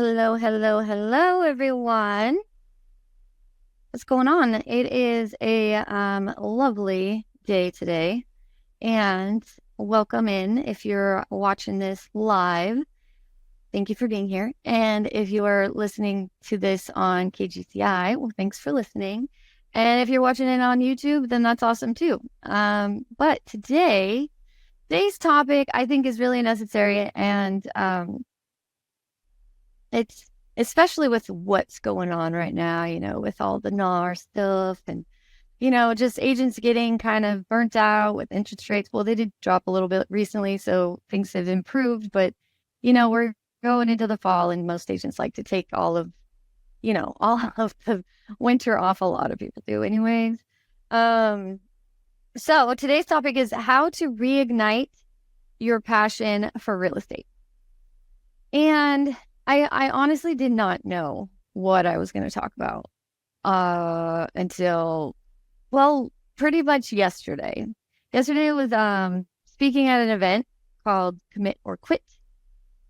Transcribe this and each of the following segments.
Hello, hello, hello, everyone. What's going on? It is a lovely day today, and welcome in if you're watching this live. Thank you for being here. And if you are listening to this on KGCI, well, thanks for listening. And if you're watching it on YouTube, then that's awesome too. But today's topic I think is really necessary, and it's especially with what's going on right now, with all the NAR stuff and, just agents getting kind of burnt out with interest rates. Well, they did drop a little bit recently, so things have improved, but, we're going into the fall and most agents like to take all of the winter off. A lot of people do anyways. So today's topic is how to reignite your passion for real estate. And I honestly did not know what I was going to talk about until, well, pretty much yesterday. Yesterday I was speaking at an event called Commit or Quit,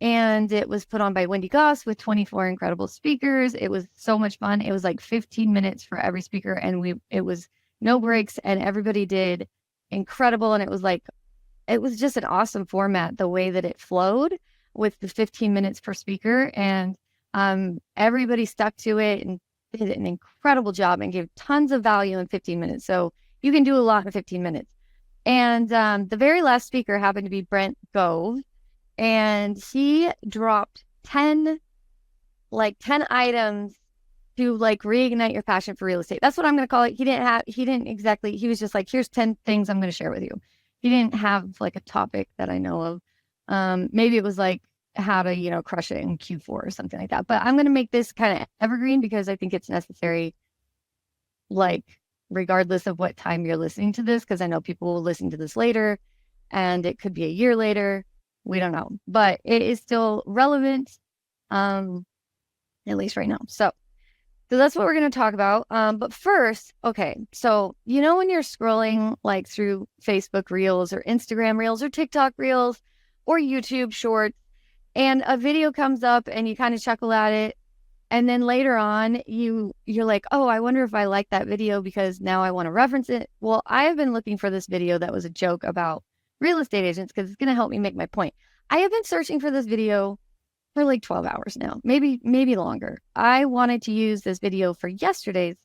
and it was put on by Wendy Goss with 24 incredible speakers. It was so much fun. It was like 15 minutes for every speaker, and it was no breaks, and everybody did incredible. And it was just an awesome format, the way that it flowed with the 15 minutes per speaker, and everybody stuck to it and did an incredible job and gave tons of value in 15 minutes. So you can do a lot in 15 minutes. And the very last speaker happened to be Brent Gove, and he dropped 10 items to reignite your passion for real estate. That's what I'm going to call it. He was just like, here's 10 things I'm going to share with you. He didn't have a topic that I know of. Maybe it was how to, crush it in Q4 or something like that. But I'm going to make this kind of evergreen because I think it's necessary, regardless of what time you're listening to this, because I know people will listen to this later and it could be a year later. We don't know, but it is still relevant, at least right now. So that's what we're going to talk about. But first, okay. So, when you're scrolling through Facebook Reels or Instagram Reels or TikTok Reels, or YouTube Shorts, and a video comes up and you kind of chuckle at it, and then later on you're like, oh, I wonder if I like that video because now I want to reference it. Well, I have been looking for this video that was a joke about real estate agents because it's going to help me make my point. I have been searching for this video for 12 hours now, maybe longer. I wanted to use this video for yesterday's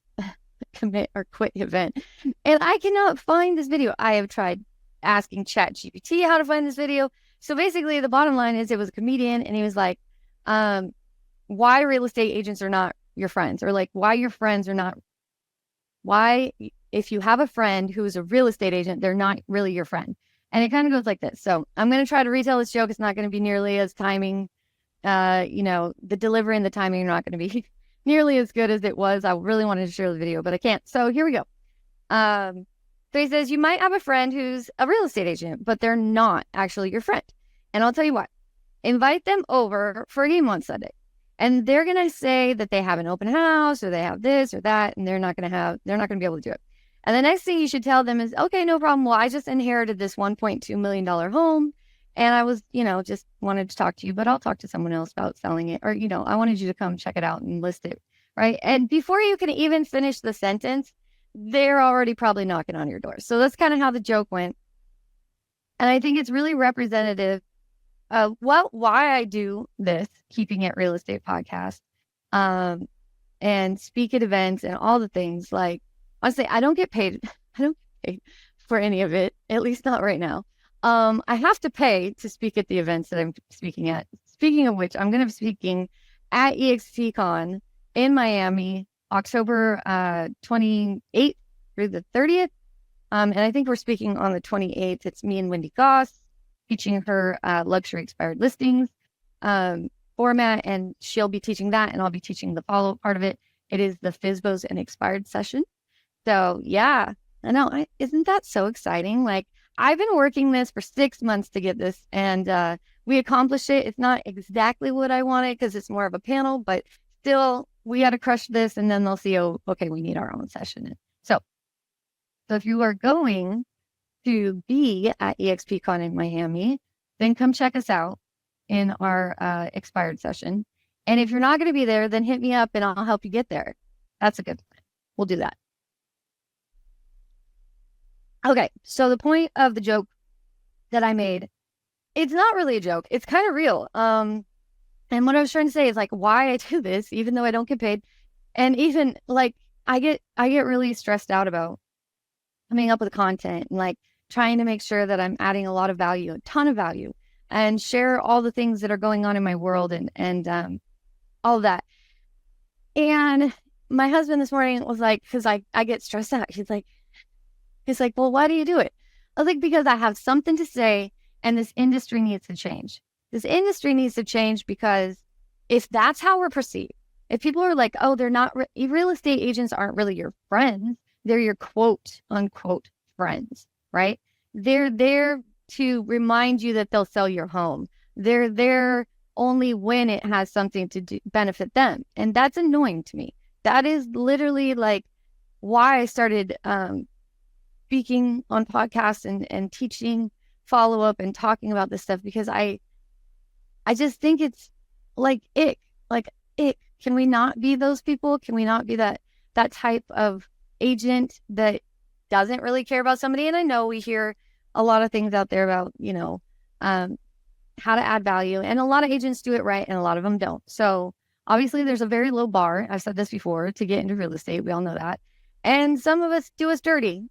Commit or Quit event, and I cannot find this video. I have tried asking ChatGPT how to find this video. So basically, the bottom line is it was a comedian, and he was like, why real estate agents are not your friends, or why your friends are not, why if you have a friend who is a real estate agent, they're not really your friend. And it kind of goes like this. So I'm going to try to retell this joke. It's not going to be nearly as timing, the delivery and the timing are not going to be nearly as good as it was. I really wanted to share the video, but I can't. So here we go. So he says, you might have a friend who's a real estate agent, but they're not actually your friend. And I'll tell you what, invite them over for a game on Sunday. And they're going to say that they have an open house or they have this or that, and they're not going to be able to do it. And the next thing you should tell them is, okay, no problem. Well, I just inherited this $1.2 million home, and I was, just wanted to talk to you, but I'll talk to someone else about selling it. Or, I wanted you to come check it out and list it, right? And before you can even finish the sentence, they're already probably knocking on your door. So that's kind of how the joke went. And I think it's really representative of why I do this Keeping It Real Estate podcast, and speak at events and all the things. Honestly, I don't get paid. I don't get paid for any of it, at least not right now. I have to pay to speak at the events that I'm speaking at. Speaking of which, I'm going to be speaking at EXPCon in Miami, October 28th through the 30th. And I think we're speaking on the 28th. It's me and Wendy Goss teaching her luxury expired listings format, and she'll be teaching that, and I'll be teaching the follow-up part of it. It is the FSBOs and expired session. So yeah, I know. Isn't that so exciting? I've been working this for 6 months to get this, and we accomplished it. It's not exactly what I wanted because it's more of a panel, but still, we got to crush this, and then they'll see, oh, okay, we need our own session. So if you are going to be at EXPCon in Miami, then come check us out in our expired session. And if you're not going to be there, then hit me up and I'll help you get there. That's a good plan. We'll do that. Okay. So the point of the joke that I made, it's not really a joke. It's kind of real. And what I was trying to say is like why I do this, even though I don't get paid. And even like I get really stressed out about coming up with content and like trying to make sure that I'm adding a lot of value, a ton of value, and share all the things that are going on in my world and all of that. And my husband this morning was like, because I get stressed out. He's like, well, why do you do it? I was like, because I have something to say and this industry needs to change. This industry needs to change because if that's how we're perceived, if people are like, oh, they're not, real estate agents aren't really your friends. They're your quote unquote friends, right? They're there to remind you that they'll sell your home. They're there only when it has something to benefit them. And that's annoying to me. That is literally like why I started speaking on podcasts and teaching follow-up and talking about this stuff, because I just think it's like ick. Can we not be those people? Can we not be that type of agent that doesn't really care about somebody? And I know we hear a lot of things out there about, how to add value, and a lot of agents do it right and a lot of them don't. So obviously there's a very low bar. I've said this before, to get into real estate. We all know that. And some of us do us dirty,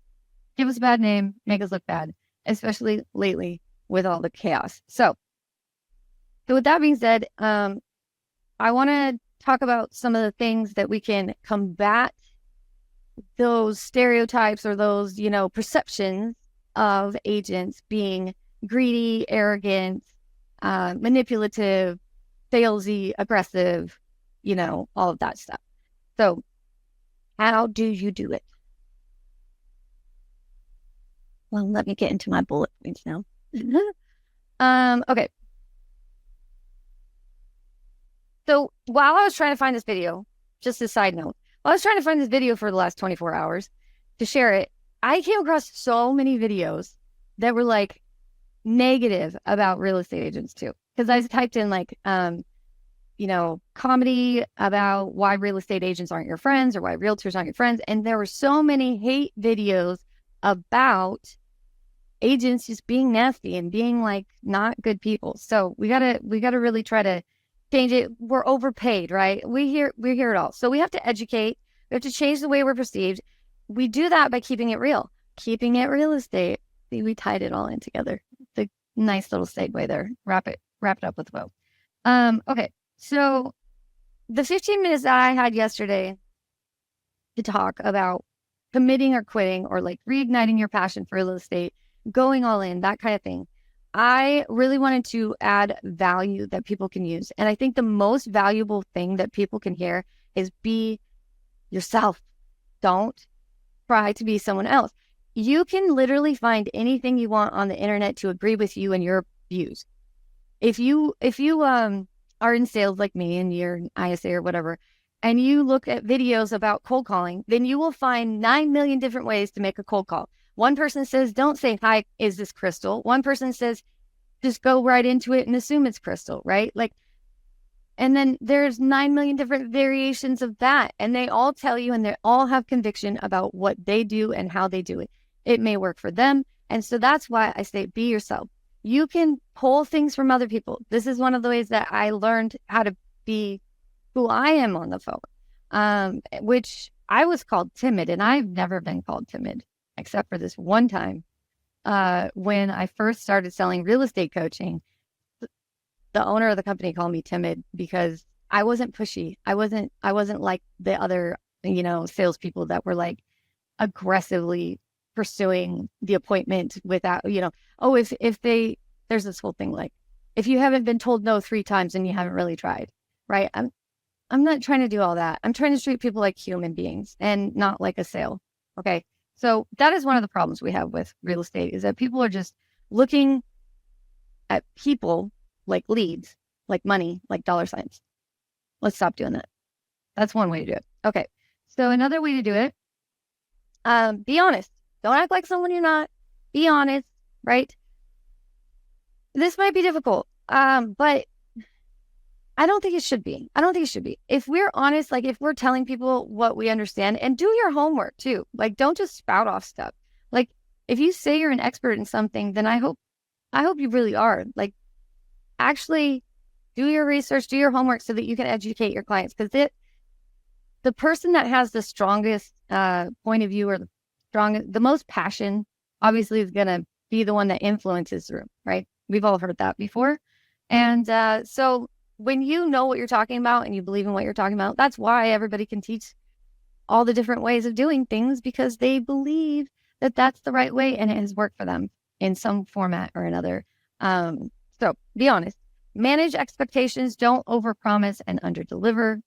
give us a bad name, make us look bad, especially lately with all the chaos. So with that being said, I want to talk about some of the things that we can combat those stereotypes or those, perceptions of agents being greedy, arrogant, manipulative, salesy, aggressive, all of that stuff. So how do you do it? Well, let me get into my bullet points now. Okay. So while I was trying to find this video, just a side note, while I was trying to find this video for the last 24 hours to share it, I came across so many videos that were like negative about real estate agents too. Because I typed in like, comedy about why real estate agents aren't your friends or why realtors aren't your friends. And there were so many hate videos about agents just being nasty and being like not good people. So we gotta really try to change it. We're overpaid, right? We hear it all. So we have to educate. We have to change the way we're perceived. We do that by keeping it real, keeping it real estate. See, we tied it all in together. It's a nice little segue there. Wrap it up with a bow. Okay. So the 15 minutes that I had yesterday to talk about committing or quitting, or like reigniting your passion for real estate, going all in, that kind of thing, I really wanted to add value that people can use. And I think the most valuable thing that people can hear is be yourself. Don't try to be someone else. You can literally find anything you want on the internet to agree with you and your views. If you are in sales like me and you're in ISA or whatever, and you look at videos about cold calling, then you will find 9 million different ways to make a cold call. One person says, don't say, hi, is this Crystal? One person says, just go right into it and assume it's Crystal, right? Like, and then there's 9 million different variations of that. And they all tell you, and they all have conviction about what they do and how they do it. It may work for them. And so that's why I say, be yourself. You can pull things from other people. This is one of the ways that I learned how to be who I am on the phone, which I was called timid, and I've never been called timid, except for this one time when I first started selling real estate coaching. The owner of the company called me timid because I wasn't pushy. I wasn't like the other, salespeople that were like aggressively pursuing the appointment without, there's this whole thing like, if you haven't been told no 3 times, then you haven't really tried, right? I'm not trying to do all that. I'm trying to treat people like human beings and not like a sale. Okay. So that is one of the problems we have with real estate, is that people are just looking at people like leads, like money, like dollar signs. Let's stop doing that. That's one way to do it. Okay. So another way to do it, be honest. Don't act like someone you're not. Be honest, right? This might be difficult, but I don't think it should be. I don't think it should be. If we're honest, like if we're telling people what we understand, and do your homework too. Like don't just spout off stuff. Like if you say you're an expert in something, then I hope you really are. Like actually do your research, do your homework so that you can educate your clients. Because the person that has the strongest point of view or the most passion, obviously is going to be the one that influences the room, right? We've all heard that before. And so when you know what you're talking about and you believe in what you're talking about, that's why everybody can teach all the different ways of doing things, because they believe that that's the right way and it has worked for them in some format or another. So be honest, manage expectations, don't overpromise and underdeliver,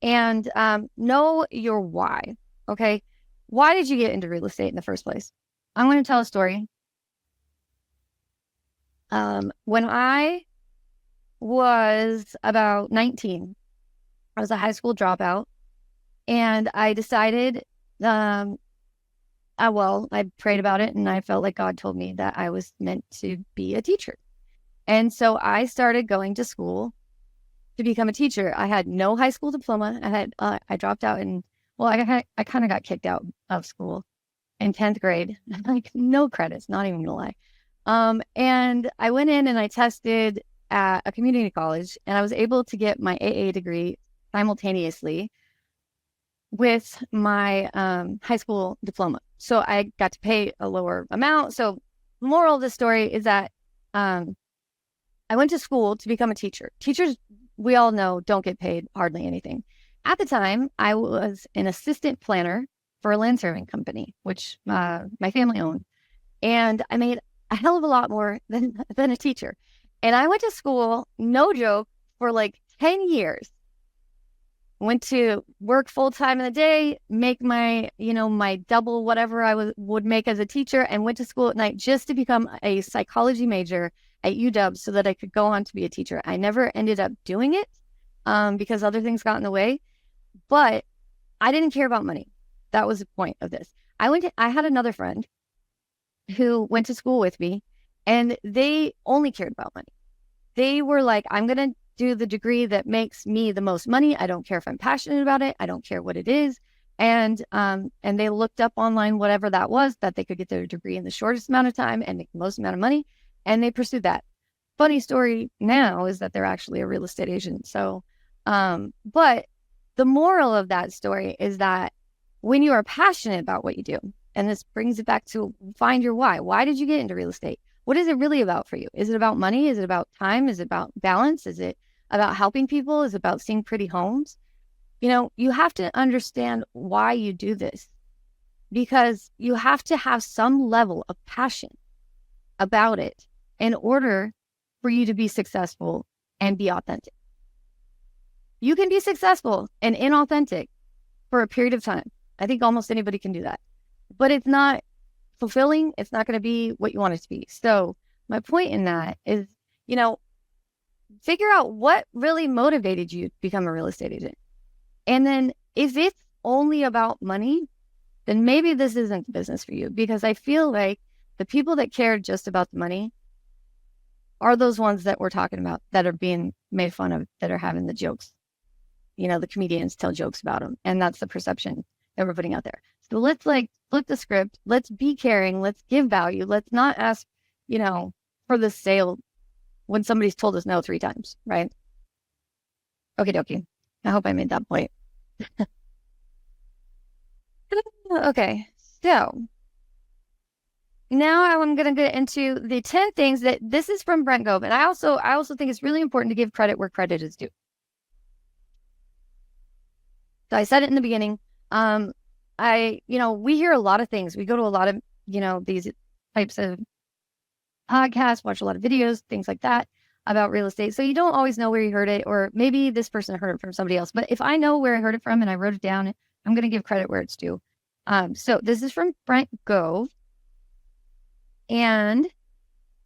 and know your why. Okay. Why did you get into real estate in the first place? I'm going to tell a story. When I was about 19, I was a high school dropout, and I decided, I prayed about it, and I felt like God told me that I was meant to be a teacher. And so I started going to school to become a teacher. I had no high school diploma. I dropped out I kind of got kicked out of school in 10th grade, like no credits, not even gonna lie. And I went in and I tested at a community college, and I was able to get my AA degree simultaneously with my high school diploma. So I got to pay a lower amount. So the moral of the story is that I went to school to become a teacher. Teachers, we all know, don't get paid hardly anything. At the time, I was an assistant planner for a land surveying company, which my family owned. And I made a hell of a lot more than a teacher. And I went to school, no joke, for like 10 years. Went to work full time in the day, make my double whatever I would make as a teacher, and went to school at night just to become a psychology major at UW so that I could go on to be a teacher. I never ended up doing it because other things got in the way, but I didn't care about money. That was the point of this. I had another friend who went to school with me, and they only cared about money. They were like, I'm going to do the degree that makes me the most money. I don't care if I'm passionate about it. I don't care what it is. And they looked up online, whatever that was, that they could get their degree in the shortest amount of time and make the most amount of money. And they pursued that. Funny story now is that they're actually a real estate agent. So, but the moral of that story is that when you are passionate about what you do, and this brings it back to find your why. Why did you get into real estate? What is it really about for you? Is it about money? Is it about time? Is it about balance? Is it about helping people? Is it about seeing pretty homes? You have to understand why you do this, because you have to have some level of passion about it in order for you to be successful and be authentic. You can be successful and inauthentic for a period of time. I think almost anybody can do that, but it's not fulfilling. It's not going to be what you want it to be. So my point in that is, figure out what really motivated you to become a real estate agent. And then if it's only about money, then maybe this isn't the business for you, because I feel like the people that care just about the money are those ones that we're talking about that are being made fun of, that are having the jokes. The comedians tell jokes about them. And that's the perception that we're putting out there. So let's flip the script. Let's be caring. Let's give value. Let's not ask, for the sale when somebody's told us no 3 times, right? Okie dokie. I hope I made that point. Okay. So now I'm going to get into the 10 things that this is from Brent Gove. And I also think it's really important to give credit where credit is due. So I said it in the beginning. We hear a lot of things. We go to a lot of, these types of podcasts, watch a lot of videos, things like that about real estate. So you don't always know where you heard it, or maybe this person heard it from somebody else. But if I know where I heard it from and I wrote it down, I'm going to give credit where it's due. So this is from Brent Gove. And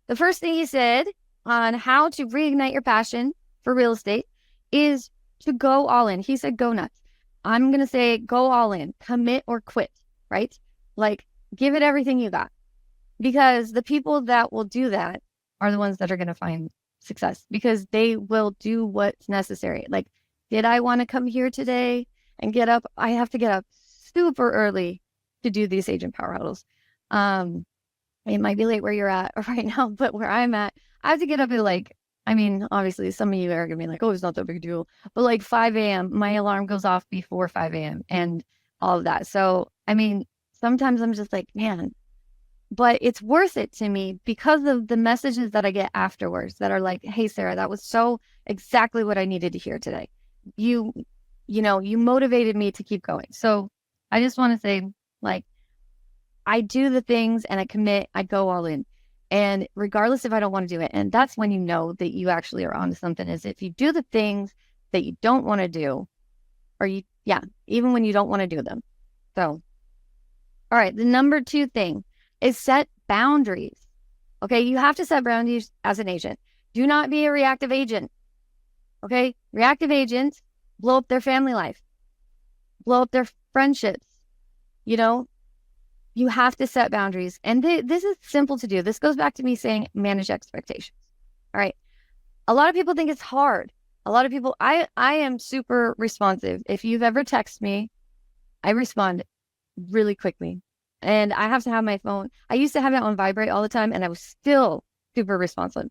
the first thing he said on how to reignite your passion for real estate is to go all in. He said, go nuts. I'm going to say, go all in, commit or quit, right? Like, give it everything you got, because the people that will do that are the ones that are going to find success because they will do what's necessary. Like, did I want to come here today and get up? I have to get up super early to do these agent power huddles. It might be late where you're at right now, but where I'm at, I have to get up at like, I mean, obviously some of you are going to be like, oh, it's not that big a deal, but like 5 a.m., my alarm goes off before 5 a.m. and all of that. So, I mean, sometimes I'm just like, man, but it's worth it to me because of the messages that I get afterwards that are like, hey, Sara, that was so exactly what I needed to hear today. You motivated me to keep going. So I just want to say, like, I do the things and I commit, I go all in. And regardless if I don't want to do it, and that's when you know that you actually are onto something, is if you do the things that you don't want to do, or even when you don't want to do them. So, all right, the number 2 thing is set boundaries. Okay, you have to set boundaries as an agent. Do not be a reactive agent. Okay, reactive agents blow up their family life, blow up their friendships. You have to set boundaries. And this is simple to do. This goes back to me saying manage expectations. All right. A lot of people think it's hard. A lot of people, I am super responsive. If you've ever texted me, I respond really quickly. And I have to have my phone. I used to have it on vibrate all the time and I was still super responsive.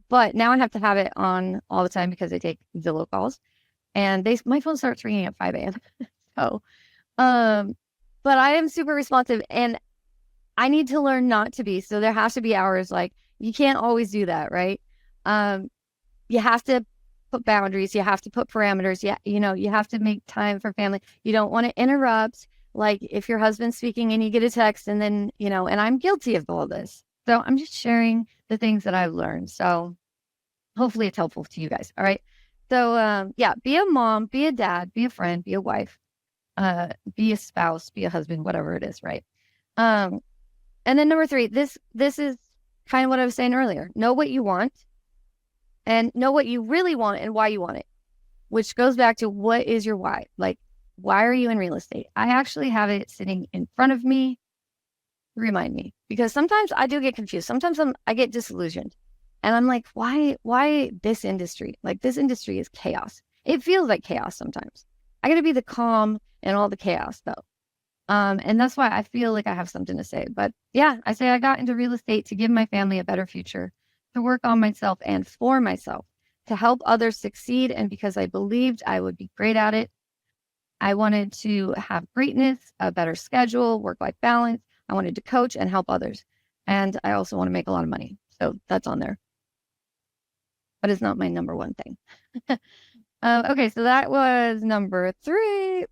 But now I have to have it on all the time because I take Zillow calls. And my phone starts ringing at 5 a.m. So, but I am super responsive and I need to learn not to be. So there has to be hours like you can't always do that, right? You have to put boundaries. You have to put parameters. You have to make time for family. You don't want to interrupt. Like if your husband's speaking and you get a text and then, and I'm guilty of all this. So I'm just sharing the things that I've learned. So hopefully it's helpful to you guys. All right. So be a mom, be a dad, be a friend, be a wife. Be a spouse, be a husband, whatever it is, right? And then number 3, this is kind of what I was saying earlier. Know what you want and know what you really want and why you want it, which goes back to what is your why? Like, why are you in real estate? I actually have it sitting in front of me to remind me because sometimes I do get confused. Sometimes I get disillusioned and I'm like, why this industry? Like this industry is chaos. It feels like chaos sometimes. I got to be the calm and all the chaos though. And that's why I feel like I have something to say. But yeah, I say I got into real estate to give my family a better future, to work on myself and for myself, to help others succeed. And because I believed I would be great at it, I wanted to have greatness, a better schedule, work-life balance. I wanted to coach and help others. And I also want to make a lot of money. So that's on there. But it's not my number 1 thing. Okay, so that was number 3.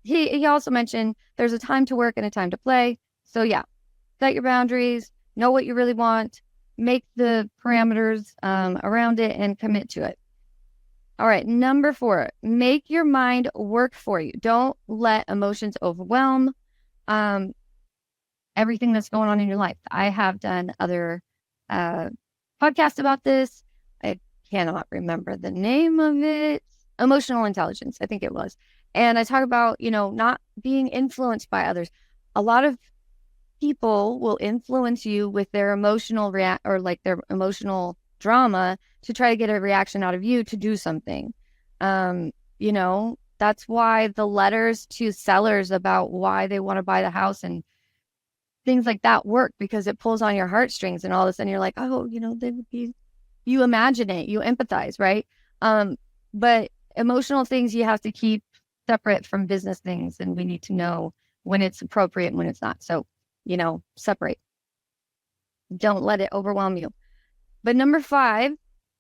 He also mentioned there's a time to work and a time to play. So yeah, set your boundaries, know what you really want, make the parameters around it and commit to it. All right, number 4, make your mind work for you. Don't let emotions overwhelm everything that's going on in your life. I have done other podcasts about this. I cannot remember the name of it. Emotional intelligence, I think it was. And I talk about, not being influenced by others. A lot of people will influence you with their emotional their emotional drama to try to get a reaction out of you to do something. That's why the letters to sellers about why they want to buy the house and things like that work, because it pulls on your heartstrings and all of a sudden you're like, oh, they would be, you imagine it, you empathize, right? But emotional things you have to keep separate from business things, and we need to know when it's appropriate and when it's not. So, separate. Don't let it overwhelm you. But number 5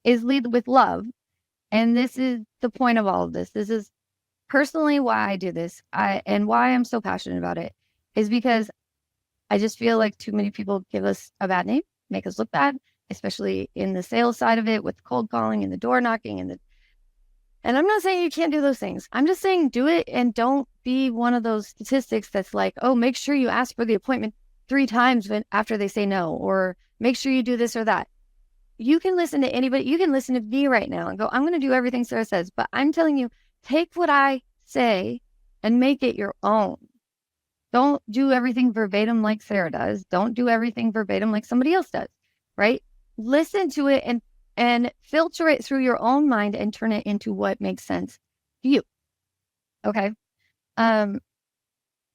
is lead with love. And this is the point of all of this. This is personally why I do this. And why I'm so passionate about it is because I just feel like too many people give us a bad name, make us look bad, especially in the sales side of it with cold calling and the door knocking and I'm not saying you can't do those things. I'm just saying do it and don't be one of those statistics that's like, oh, make sure you ask for the appointment 3 times after they say no, or make sure you do this or that. You can listen to anybody. You can listen to me right now and go, I'm going to do everything Sara says, but I'm telling you, take what I say and make it your own. Don't do everything verbatim like Sara does. Don't do everything verbatim like somebody else does, right? listen to it and filter it through your own mind and turn it into what makes sense to you. Okay.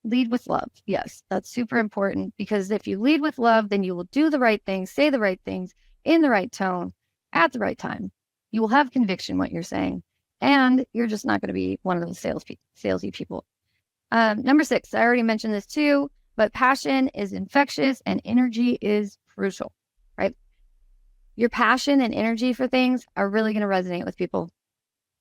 Lead with love. Yes, that's super important, because if you lead with love, then you will do the right things, say the right things in the right tone at the right time. You will have conviction what you're saying, and you're just not going to be one of those salesy people. Number 6, I already mentioned this too, but passion is infectious and energy is crucial, right? Your passion and energy for things are really going to resonate with people.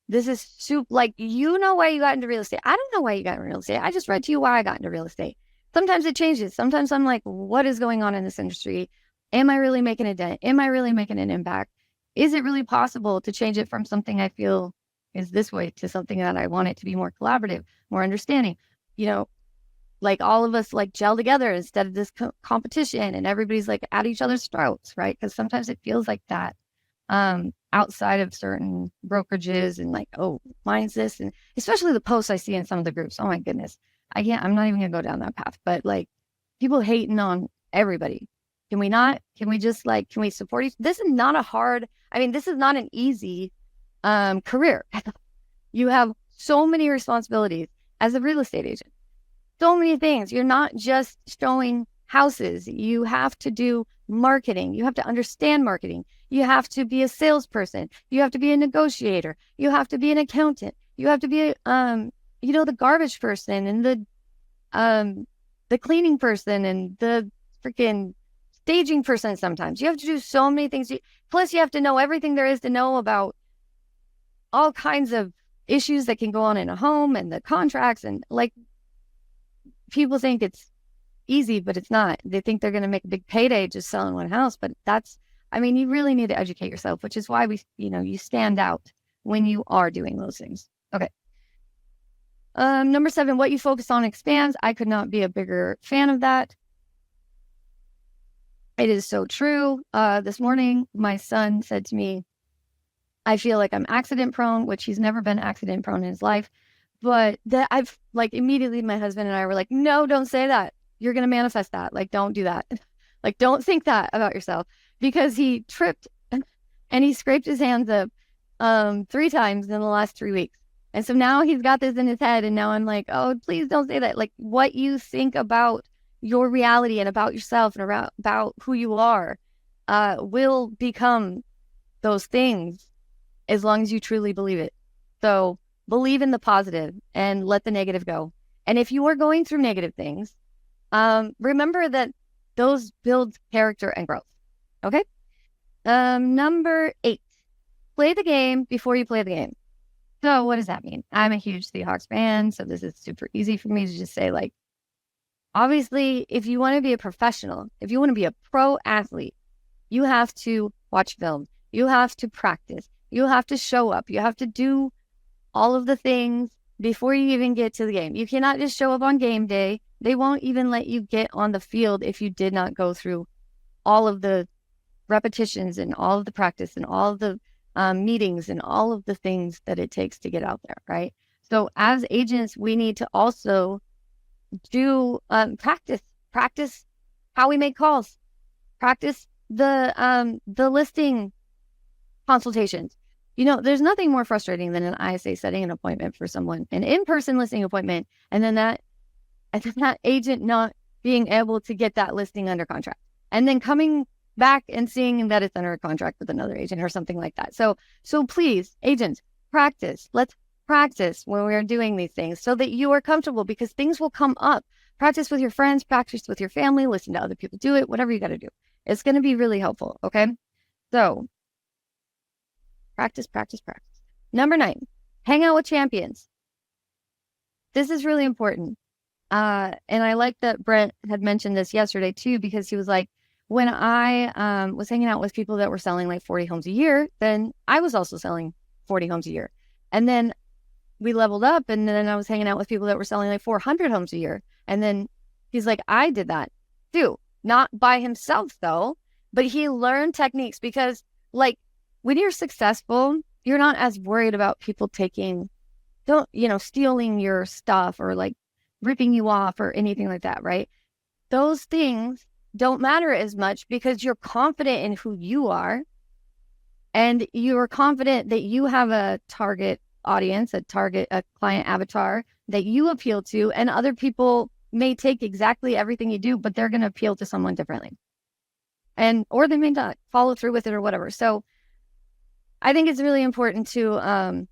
This is super, like, you know why you got into real estate. I don't know why you got into real estate. I just read to you why I got into real estate. Sometimes it changes. Sometimes I'm like, what is going on in this industry? Am I really making a dent? Am I really making an impact? Is it really possible to change it from something I feel is this way to something that I want it to be more collaborative, more understanding? You know, like all of us like gel together instead of this competition and everybody's like at each other's throats, right? Because sometimes it feels like that. Outside of certain brokerages and like, oh, mine's this, and especially the posts I see in some of the groups. Oh my goodness. I'm not even gonna go down that path, but like people hating on everybody. Can we not? Can we just like, can we support each? This is not a hard, this is not an easy career. You have so many responsibilities as a real estate agent. So many things. You're not just showing houses. You have to do marketing. You have to understand marketing. You have to be a salesperson. You have to be a negotiator. You have to be an accountant. You have to be, the garbage person and the cleaning person and the freaking staging person. Sometimes you have to do so many things. Plus, you have to know everything there is to know about all kinds of issues that can go on in a home and the contracts, and like people think it's easy, but it's not. They think they're going to make a big payday just selling one house, but you really need to educate yourself, which is why you stand out when you are doing those things. Okay. Number 7, what you focus on expands. I could not be a bigger fan of that. It is so true. This morning, my son said to me, I feel like I'm accident prone, which he's never been accident prone in his life. But that I've like immediately my husband and I were like, no, don't say that. You're going to manifest that. Like, don't do that. Like, don't think that about yourself, because he tripped and he scraped his hands up 3 times in the last 3 weeks. And so now he's got this in his head. And now I'm like, oh, please don't say that. Like, what you think about your reality and about yourself and about who you are will become those things as long as you truly believe it. So believe in the positive and let the negative go. And if you are going through negative things, remember that those build character and growth. Okay. Number 8, play the game before you play the game. So what does that mean? I'm a huge Seahawks fan, so this is super easy for me to just say, like, obviously, if you want to be a professional, if you want to be a pro athlete, you have to watch film. You have to practice. You have to show up. You have to do all of the things before you even get to the game. You cannot just show up on game day. They won't even let you get on the field if you did not go through all of the repetitions and all of the practice and all of the meetings and all of the things that it takes to get out there, right? So as agents, we need to also do practice how we make calls, practice the listing consultations. There's nothing more frustrating than an ISA setting an appointment for someone, an in-person listing appointment, and then that agent not being able to get that listing under contract, and then coming back and seeing that it's under a contract with another agent or something like that. So please, agents, practice. Let's practice when we are doing these things so that you are comfortable, because things will come up. Practice with your friends, practice with your family, listen to other people do it, whatever you got to do. It's going to be really helpful. Okay. So practice. Number 9, hang out with champions. This is really important. And I like that Brent had mentioned this yesterday too, because he was like, when I was hanging out with people that were selling like 40 homes a year, then I was also selling 40 homes a year. And then we leveled up, and then I was hanging out with people that were selling like 400 homes a year. And then he's like, I did that too. Not by himself though, but he learned techniques, because like when you're successful, you're not as worried about people stealing your stuff or like ripping you off or anything like that, right? Those things don't matter as much because you're confident in who you are, and you're confident that you have a target audience, a client avatar that you appeal to, and other people may take exactly everything you do, but they're going to appeal to someone differently. Or they may not follow through with it or whatever. So I think it's really important to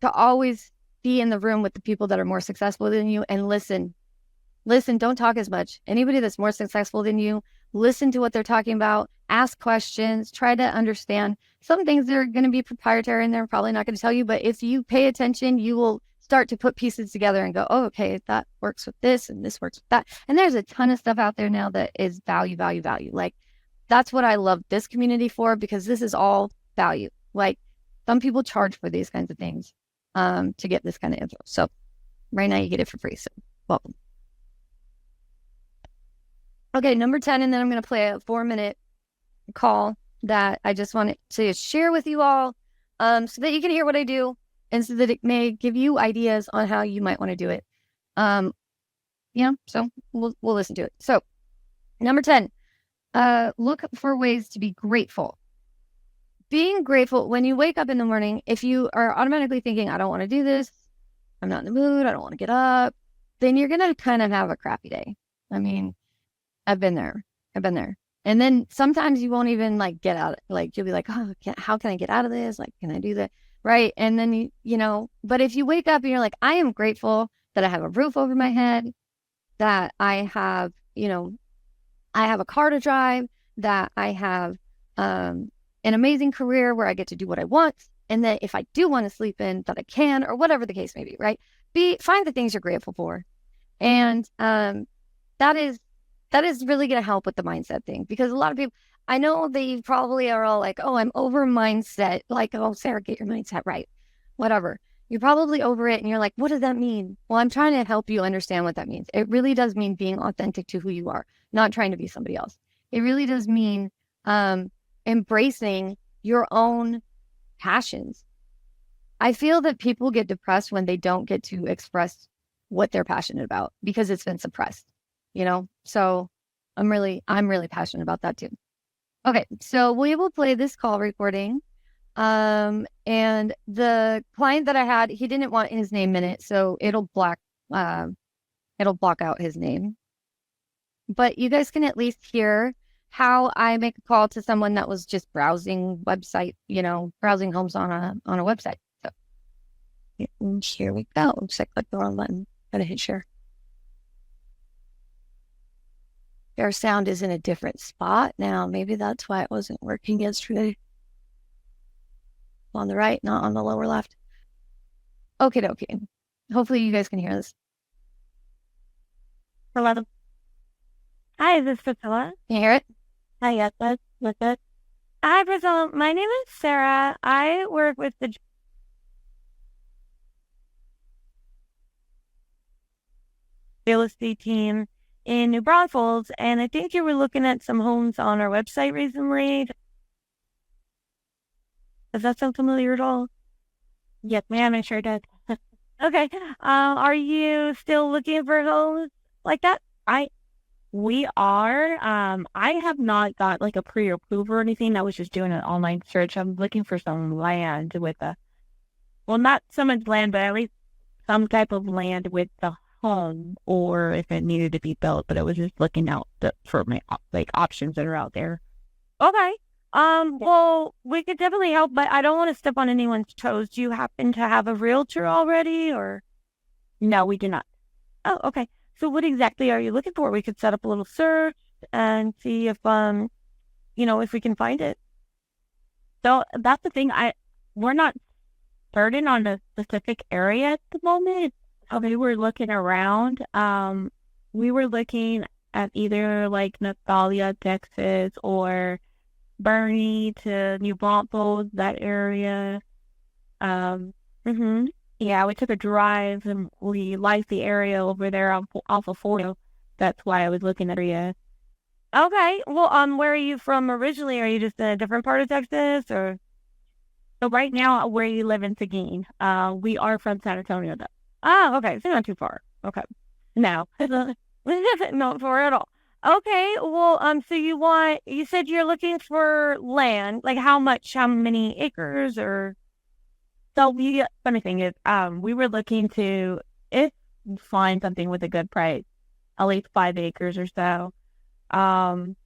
always be in the room with the people that are more successful than you and listen. Don't talk as much. Anybody that's more successful than you, listen to what they're talking about, ask questions, try to understand. Some things that are going to be proprietary and they're probably not going to tell you, but if you pay attention, you will start to put pieces together and go, oh, okay, that works with this and this works with that. And there's a ton of stuff out there now that is value. Like, that's what I love this community for, because this is all value. Like, some people charge for these kinds of things to get this kind of info. So right now you get it for free. So welcome. Okay, number 10, and then I'm going to play a 4-minute call that I just wanted to share with you all so that you can hear what I do and so that it may give you ideas on how you might want to do it. So we'll listen to it. So number 10, look for ways to be grateful. Being grateful when you wake up in the morning, if you are automatically thinking, I don't want to do this, I'm not in the mood, I don't want to get up, then you're going to kind of have a crappy day. I mean, I've been there. And then sometimes you won't even like get out. Like, you'll be like, oh, how can I get out of this? Like, can I do that? Right. And then, but if you wake up and you're like, I am grateful that I have a roof over my head, that I have, I have a car to drive, that I have an amazing career where I get to do what I want. And that if I do want to sleep in, that I can, or whatever the case may be, right? Find the things you're grateful for. And that is really going to help with the mindset thing, because a lot of people, I know they probably are all like, oh, I'm over mindset. Like, oh, Sara, get your mindset right. Whatever. You're probably over it and you're like, what does that mean? Well, I'm trying to help you understand what that means. It really does mean being authentic to who you are, not trying to be somebody else. It really does mean embracing your own passions. I feel that people get depressed when they don't get to express what they're passionate about because it's been suppressed. So I'm really passionate about that too. Okay, so we will play this call recording. And the client that I had, he didn't want his name in it, so it'll block out his name. But you guys can at least hear how I make a call to someone that was just browsing website, browsing homes on a website. So here we go. Looks like I clicked the wrong button. Gotta hit share. Our sound is in a different spot now. Maybe that's why it wasn't working yesterday. On the right, not on the lower left. Okay. Hopefully you guys can hear this. Hello. Hi, is this Priscilla? Can you hear it? Hi, yes, that's it. Hi, Priscilla. My name is Sara. I work with the real estate team in New Braunfels, and I think you were looking at some homes on our website recently. Does that sound familiar at all? Yes, ma'am, I sure does. Okay. Are you still looking for homes like that? We are. I have not got like a pre-approval or anything. I was just doing an online search. I'm looking for some land with not so much land, but at least some type of land with the home, or if it needed to be built. But I was just looking out for my options that are out there. Okay. Well, we could definitely help, but I don't want to step on anyone's toes. Do you happen to have a realtor already, or? No, we do not. Oh, okay. So what exactly are you looking for? We could set up a little search and see if, if we can find it. So that's the thing. We're not certain on a specific area at the moment. We were looking around. We were looking at either like Natalia, Texas, or Bernie to New Braunfels, that area. Yeah, we took a drive and we liked the area over there off of Fort. That's why I was looking at the area. Okay. Well, where are you from originally? Are you just in a different part of Texas, or? So right now, where you live in Seguin. We are from San Antonio, though. Oh, okay. So not too far. Okay. No, not far at all. Okay, well, so you said you're looking for land, like how many acres or? So funny thing is, we were looking to, if we find something with a good price, at least 5 acres or so, um,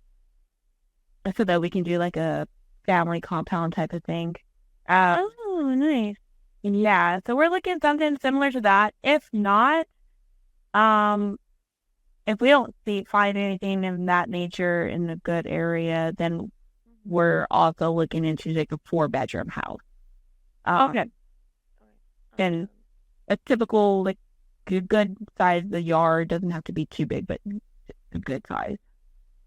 so that we can do like a family compound type of thing. Oh, nice. Yeah, so we're looking at something similar to that. If not, um, if we don't find anything in that nature in a good area, then we're also looking into like a 4-bedroom house. Okay. And a typical, like, a good size, the yard doesn't have to be too big, but a good size.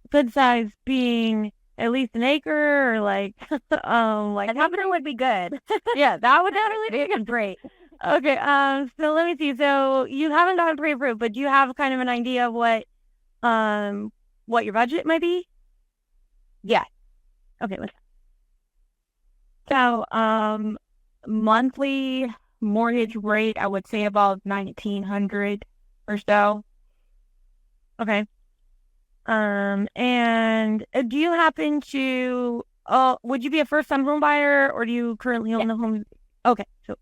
Good size being at least an acre or like, like An acre would be good. yeah, that would definitely be great. Okay, so let me see. So you haven't gotten pre-approved, but do you have kind of an idea of what your budget might be? Yeah. Okay. So, monthly mortgage rate, I would say about 1,900 or so. Okay. And do you happen to, would you be a first-time home buyer or do you currently own the home? Okay, so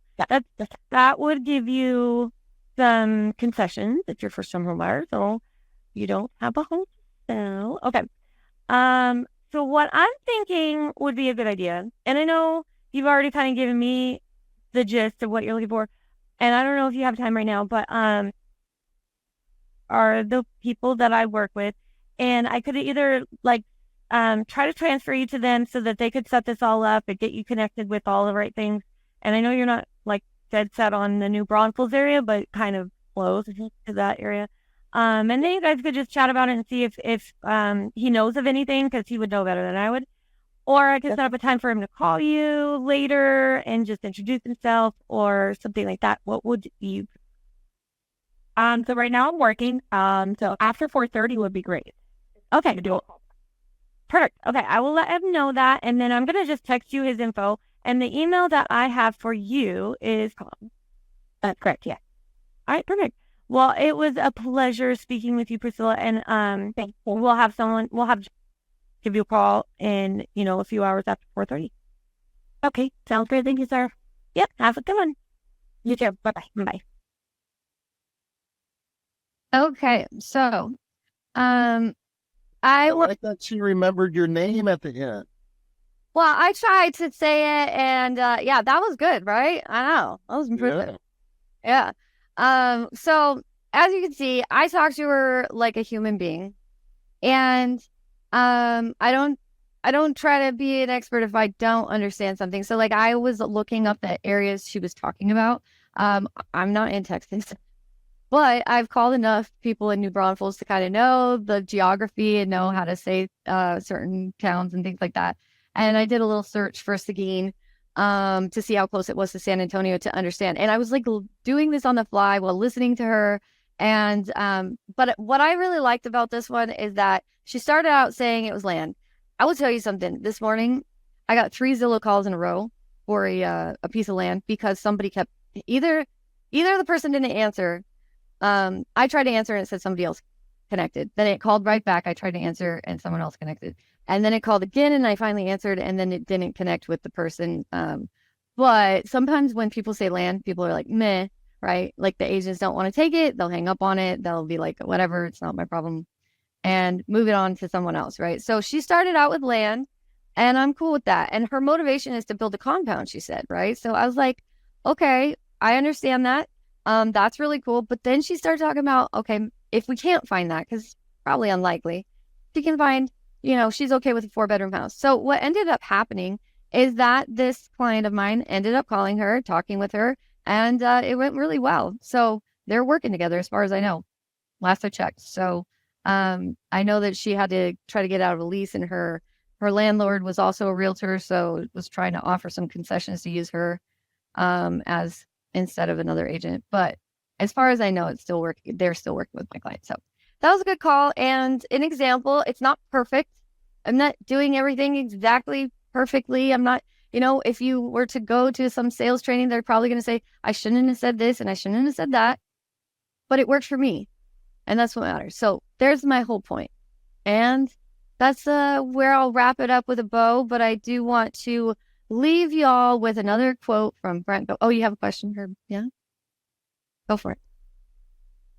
that would give you some concessions if you're first-time home buyer, so you don't have a home to sell. Okay. So what I'm thinking would be a good idea, and I know you've already kind of given me the gist of what you're looking for, and I don't know if you have time right now, but are the people that I work with, and I could either like try to transfer you to them so that they could set this all up and get you connected with all the right things. And I know you're not like dead set on the New Braunfels area, but kind of close to that area. And then you guys could just chat about it and see if he knows of anything, because he would know better than I would. Or I could set up a time for him to call you later and just introduce himself or something like that. What would you? So right now I'm working. So after 4:30 would be great. Okay. To do it. Perfect. Okay, I will let him know that, and then I'm gonna just text you his info. And the email that I have for you is That's correct. Yeah. all right. Perfect. Well, it was a pleasure speaking with you, Priscilla, and we'll have give you a call in a few hours after 4:30. Okay. Sounds great. Thank you, sir. Yep. Have a good one. You too. Bye-bye. Bye. Okay, so I like that she remembered your name at the end. well, I tried to say it, and yeah, that was good, right? I know, that was impressive. Yeah. So as you can see, I talk to her like a human being, and I don't try to be an expert if I don't understand something. So like I was looking up the areas she was talking about. I'm not in Texas. But I've called enough people in New Braunfels to kind of know the geography and know how to say certain towns and things like that. And I did a little search for Seguin to see how close it was to San Antonio to understand. And I was like doing this on the fly while listening to her. And but what I really liked about this one is that she started out saying it was land. I will tell you something. This morning, I got 3 Zillow calls in a row for a piece of land because somebody kept either the person didn't answer. I tried to answer and it said somebody else connected. Then it called right back. I tried to answer and someone else connected. And then it called again and I finally answered and then it didn't connect with the person. But sometimes when people say land, people are like, meh, right? Like the agents don't want to take it. They'll hang up on it. They'll be like, whatever, it's not my problem. And move it on to someone else, right? So she started out with land and I'm cool with that. And her motivation is to build a compound, she said, right? So I was like, okay, I understand that. That's really cool. But then she started talking about, okay, if we can't find that, because probably unlikely, she can find, she's okay with a 4-bedroom house. So what ended up happening is that this client of mine ended up calling her, talking with her, and it went really well. So they're working together as far as I know. Last I checked. So I know that she had to try to get out of a lease and her landlord was also a realtor. So was trying to offer some concessions to use her as instead of another agent. But as far as I know, it's still working. They're still working with my client. So that was a good call. And an example, it's not perfect. I'm not doing everything exactly perfectly. I'm not, if you were to go to some sales training, they're probably going to say, I shouldn't have said this and I shouldn't have said that. But it worked for me. And that's what matters. So there's my whole point. And that's where I'll wrap it up with a bow. But I do want to leave y'all with another quote from Brent. Oh, you have a question, Herb? Yeah, go for it.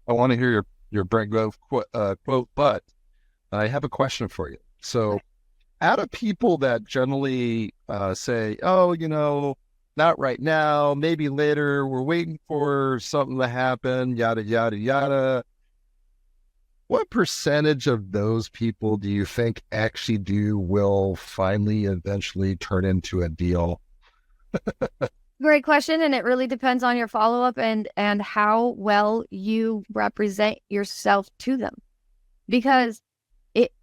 I want to hear your Brent Grove quote, but I have a question for you. So, out of people that generally say, "Oh, not right now, maybe later, we're waiting for something to happen," yada yada yada. What percentage of those people do you think actually will finally eventually turn into a deal? Great question, and it really depends on your follow-up and how well you represent yourself to them. Because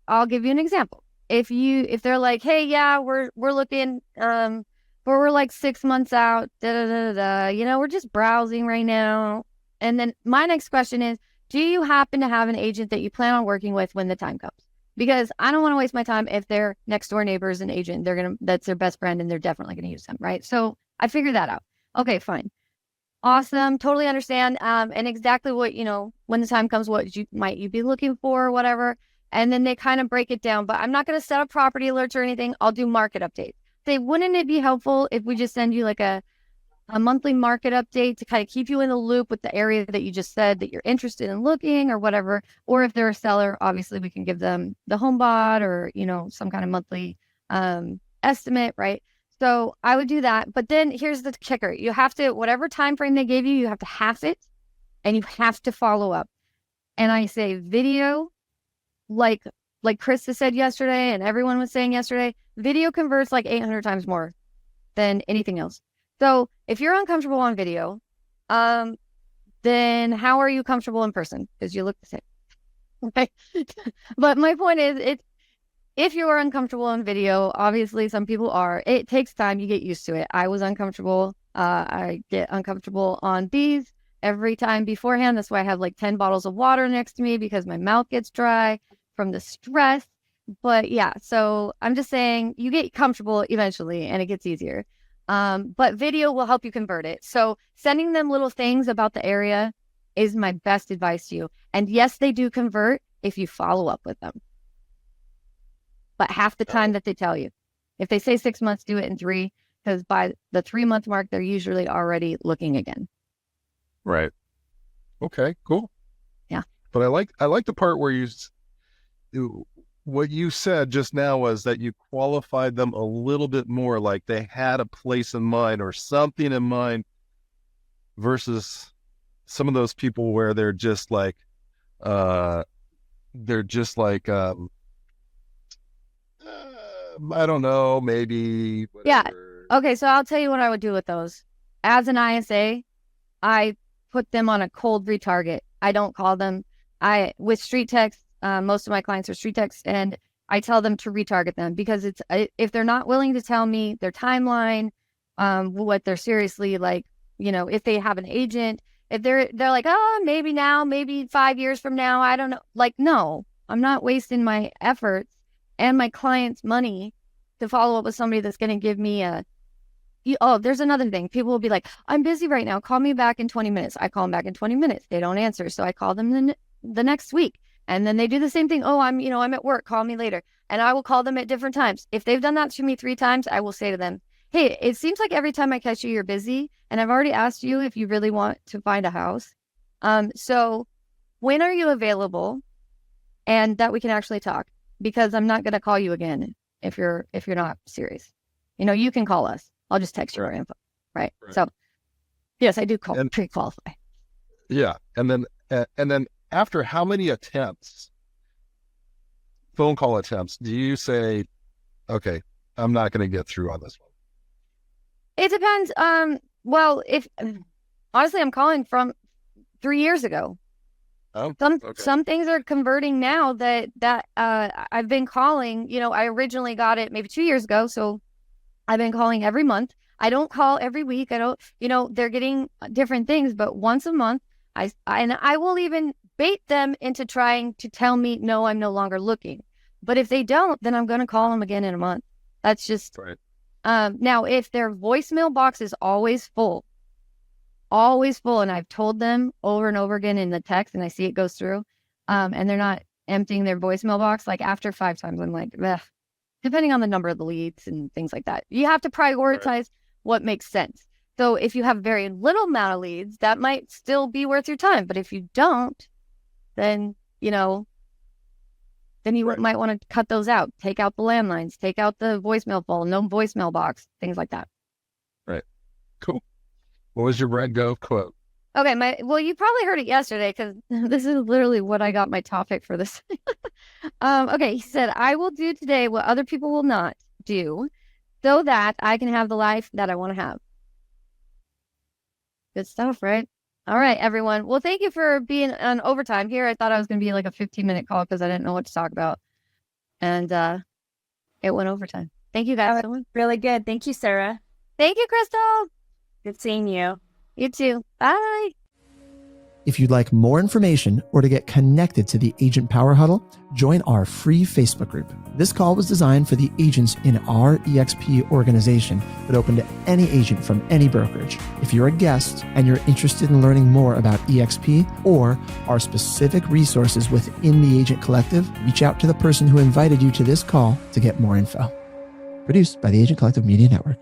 I'll give you an example. If they're like, "Hey, yeah, we're looking, but we're like 6 months out, we're just browsing right now." And then my next question is, do you happen to have an agent that you plan on working with when the time comes? Because I don't want to waste my time if their next door neighbor is an agent, that's their best friend and they're definitely going to use them, right? So I figured that out. Okay, fine. Awesome. Totally understand. And exactly what, when the time comes, what might you be looking for or whatever. And then they kind of break it down, but I'm not going to set up property alerts or anything. I'll do market updates. Say, wouldn't it be helpful if we just send you like a monthly market update to kind of keep you in the loop with the area that you just said that you're interested in looking or whatever? Or if they're a seller, obviously we can give them the home bot or, some kind of monthly estimate, right? So I would do that. But then here's the kicker. You have to, whatever time frame they gave you, you have to half it and you have to follow up. And I say video, like Krista said yesterday and everyone was saying yesterday, video converts like 800 times more than anything else. So if you're uncomfortable on video, then how are you comfortable in person? Because you look the same. Okay. But my point is, if you are uncomfortable on video, obviously some people are. It takes time. You get used to it. I was uncomfortable. I get uncomfortable on these every time beforehand. That's why I have like 10 bottles of water next to me because my mouth gets dry from the stress. But yeah, so I'm just saying you get comfortable eventually and it gets easier. But video will help you convert it. So sending them little things about the area is my best advice to you. And yes, they do convert if you follow up with them. But half the time that they tell you. If they say 6 months, do it in 3, because by the 3-month mark, they're usually already looking again. Right. Okay, cool. Yeah. But I like the part where what you said just now was that you qualified them a little bit more, like they had a place in mind or something in mind, versus some of those people where they're just like, I don't know, maybe. Whatever. Yeah. Okay, so I'll tell you what I would do with those. As an ISA, I put them on a cold retarget. I don't call them. With street text, most of my clients are street text, and I tell them to retarget them because if they're not willing to tell me their timeline, what they're seriously like, if they have an agent, if they're like, oh, maybe now, maybe 5 years from now, I don't know. Like, no, I'm not wasting my efforts and my client's money to follow up with somebody that's going to give me there's another thing. People will be like, I'm busy right now. Call me back in 20 minutes. I call them back in 20 minutes. They don't answer. So I call them the next week. And then they do the same thing. Oh, I'm at work. Call me later. And I will call them at different times. If they've done that to me 3 times, I will say to them, hey, it seems like every time I catch you, you're busy. And I've already asked you if you really want to find a house. So when are you available? And that we can actually talk, because I'm not going to call you again if you're not serious. You can call us. I'll just text you our info. Right. So yes, I do pre-qualify. Yeah. And then after how many phone call attempts, do you say, okay, I'm not going to get through on this one? It depends. Well, if honestly, I'm calling from 3 years ago. Oh, some things are converting now that I've been calling. I originally got it maybe 2 years ago, so I've been calling every month. I don't call every week. I don't. They're getting different things, but once a month, I will even bait them into trying to tell me, no, I'm no longer looking. But if they don't, then I'm going to call them again in a month. That's just right. Now, if their voicemail box is always full, and I've told them over and over again in the text, and I see it goes through, and they're not emptying their voicemail box, like after 5 times, I'm like, ugh, depending on the number of the leads and things like that. You have to prioritize what makes sense. So if you have very little amount of leads, that might still be worth your time. But if you don't, then, you know, then you might want to cut those out. Take out the landlines, take out the voicemail phone, no voicemail box, things like that. Right. Cool. What was your Brett Gove quote? Okay, well, you probably heard it yesterday because this is literally what I got my topic for this. Okay, he said, I will do today what other people will not do so that I can have the life that I want to have. Good stuff, right? All right, everyone. Well, thank you for being on overtime here. I thought I was going to be like a 15-minute call because I didn't know what to talk about. And it went overtime. Thank you guys so much. Really good. Thank you, Sarah. Thank you, Crystal. Good seeing you. You too. Bye. If you'd like more information or to get connected to the Agent Power Huddle, join our free Facebook group. This call was designed for the agents in our EXP organization, but open to any agent from any brokerage. If you're a guest and you're interested in learning more about EXP or our specific resources within the Agent Collective, reach out to the person who invited you to this call to get more info. Produced by the Agent Collective Media Network.